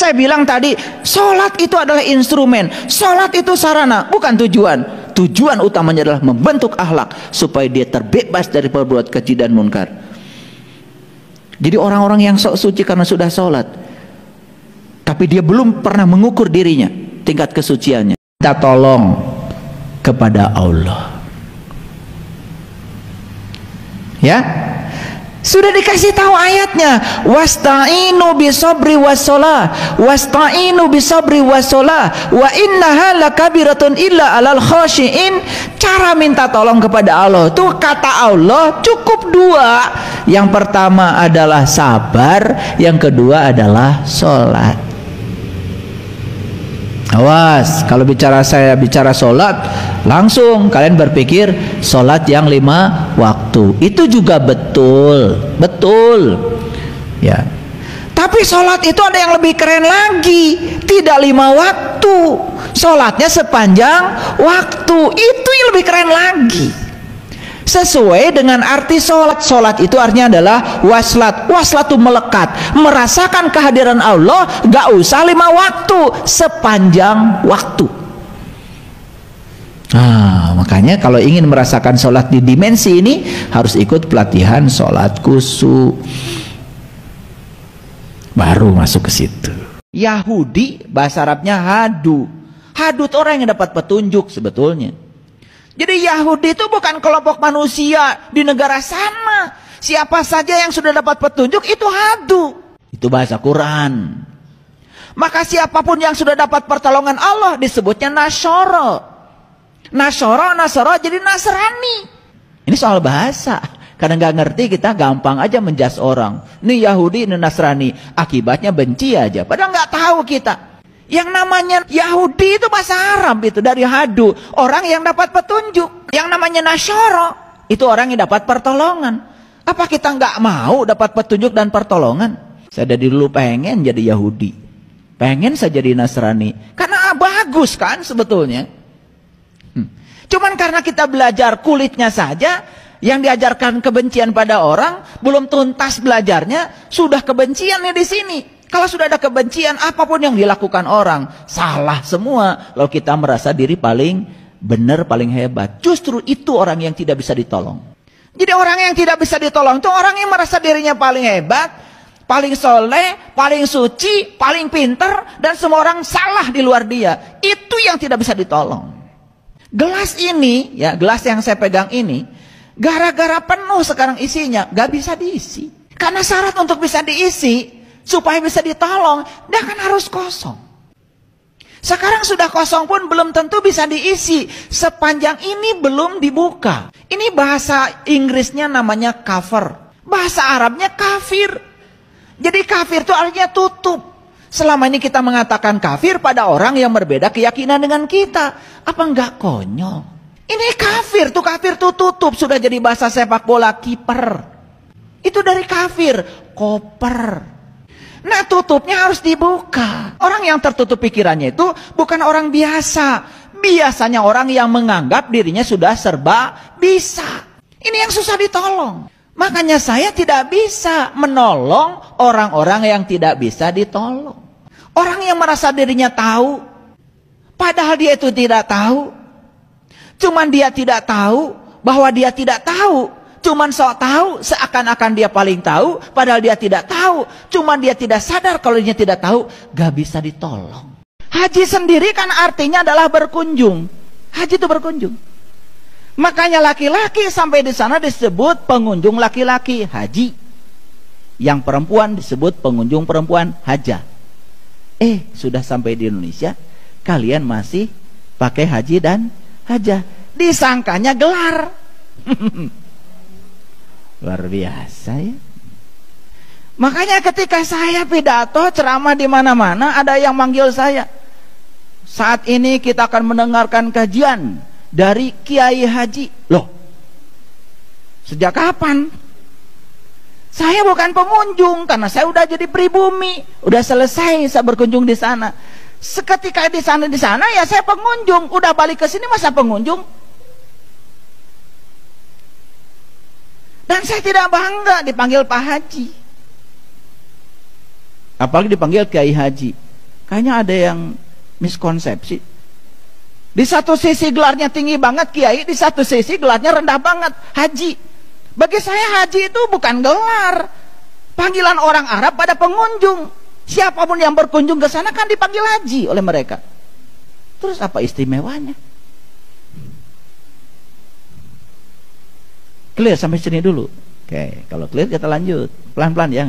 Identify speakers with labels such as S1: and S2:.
S1: Saya bilang tadi, sholat itu adalah instrumen, sholat itu sarana, bukan tujuan. Tujuan utamanya adalah membentuk akhlak supaya dia terbebas dari perbuatan keji dan munkar. Jadi orang-orang yang sok suci karena sudah sholat, tapi dia belum pernah mengukur dirinya, tingkat kesuciannya. Kita tolong kepada Allah. Ya, sudah dikasih tahu ayatnya, wasta'inu bisabri wassalah, wasta'inu bisabri wassalah, wa innaha lakabiratun illa alal khashiin. Cara minta tolong kepada Allah tuh kata Allah cukup dua. Yang pertama adalah sabar, yang kedua adalah sholat. Awas, kalau saya bicara sholat, langsung kalian berpikir sholat yang 5 waktu. Itu juga betul, ya. Tapi sholat itu ada yang lebih keren lagi, tidak 5 waktu, sholatnya sepanjang waktu. Itu yang lebih keren lagi. Sesuai dengan arti sholat. Sholat itu artinya adalah waslat. Waslat itu melekat, merasakan kehadiran Allah. Gak usah 5 waktu, sepanjang waktu. Nah, makanya kalau ingin merasakan sholat di dimensi ini, harus ikut pelatihan sholat khusyuk, baru masuk ke situ. Yahudi bahasa Arabnya hadu. Hadu itu orang yang dapat petunjuk sebetulnya. Jadi Yahudi itu bukan kelompok manusia di negara sana. Siapa saja yang sudah dapat petunjuk itu hadu. Itu bahasa Quran. Maka siapapun yang sudah dapat pertolongan Allah disebutnya Nasoro. Nasoro jadi Nasrani. Ini soal bahasa. Karena nggak ngerti kita gampang aja menjas orang. Ini Yahudi, ini Nasrani. Akibatnya benci aja. Padahal nggak tahu kita. Yang namanya Yahudi itu bahasa Arab, itu dari hadu, orang yang dapat petunjuk. Yang namanya Nasyara itu orang yang dapat pertolongan. Apa kita nggak mau dapat petunjuk dan pertolongan? Saya dari dulu pengen jadi Yahudi, pengen saya jadi Nasrani, karena bagus kan sebetulnya. Cuman karena kita belajar kulitnya saja, yang diajarkan kebencian pada orang, belum tuntas belajarnya, sudah kebencian nih di sini. Kalau sudah ada kebencian, apapun yang dilakukan orang salah semua. Lalu kita merasa diri paling benar, paling hebat. Justru itu orang yang tidak bisa ditolong. Jadi orang yang tidak bisa ditolong itu orang yang merasa dirinya paling hebat, paling soleh, paling suci, paling pinter, dan semua orang salah di luar dia. Itu yang tidak bisa ditolong. Gelas ini, ya gelas yang saya pegang ini, gara-gara penuh sekarang isinya, gak bisa diisi. Karena syarat untuk bisa diisi, supaya bisa ditolong, dia kan harus kosong. Sekarang sudah kosong pun belum tentu bisa diisi, sepanjang ini belum dibuka. Ini bahasa Inggrisnya namanya cover, bahasa Arabnya kafir. Jadi kafir itu artinya tutup. Selama ini kita mengatakan kafir pada orang yang berbeda keyakinan dengan kita. Apa enggak konyol? Ini kafir tuh tutup. Sudah jadi bahasa sepak bola, kiper. Itu dari kafir, koper. Nah, tutupnya harus dibuka. Orang yang tertutup pikirannya itu bukan orang biasa. Biasanya orang yang menganggap dirinya sudah serba bisa. Ini yang susah ditolong. Makanya saya tidak bisa menolong orang-orang yang tidak bisa ditolong. Orang yang merasa dirinya tahu, padahal dia itu tidak tahu. Cuman dia tidak tahu bahwa dia tidak tahu. Cuman sok tahu, seakan-akan dia paling tahu, padahal dia tidak tahu. Cuman dia tidak sadar kalau dia tidak tahu, gak bisa ditolong. Haji sendiri kan artinya adalah berkunjung. Haji itu berkunjung. Makanya laki-laki sampai di sana disebut pengunjung laki-laki, haji. Yang perempuan disebut pengunjung perempuan, haja. Sudah sampai di Indonesia, kalian masih pakai haji dan haja. Disangkanya gelar. Luar biasa ya. Makanya ketika saya pidato ceramah di mana-mana, ada yang manggil saya. Saat ini kita akan mendengarkan kajian dari Kiai Haji. Loh, sejak kapan? Saya bukan pengunjung karena saya udah jadi pribumi, udah selesai saya berkunjung di sana. Seketika di sana ya saya pengunjung, udah balik ke sini masa pengunjung? Dan saya tidak bangga dipanggil Pak Haji. Apalagi dipanggil Kiai Haji. Kayaknya ada yang miskonsepsi. Di satu sisi gelarnya tinggi banget kiai, di satu sisi gelarnya rendah banget haji. Bagi saya haji itu bukan gelar, panggilan orang Arab pada pengunjung. Siapapun yang berkunjung ke sana kan dipanggil haji oleh mereka. Terus apa istimewanya? Clear sampai sini dulu. Oke, kalau clear kita lanjut pelan-pelan ya.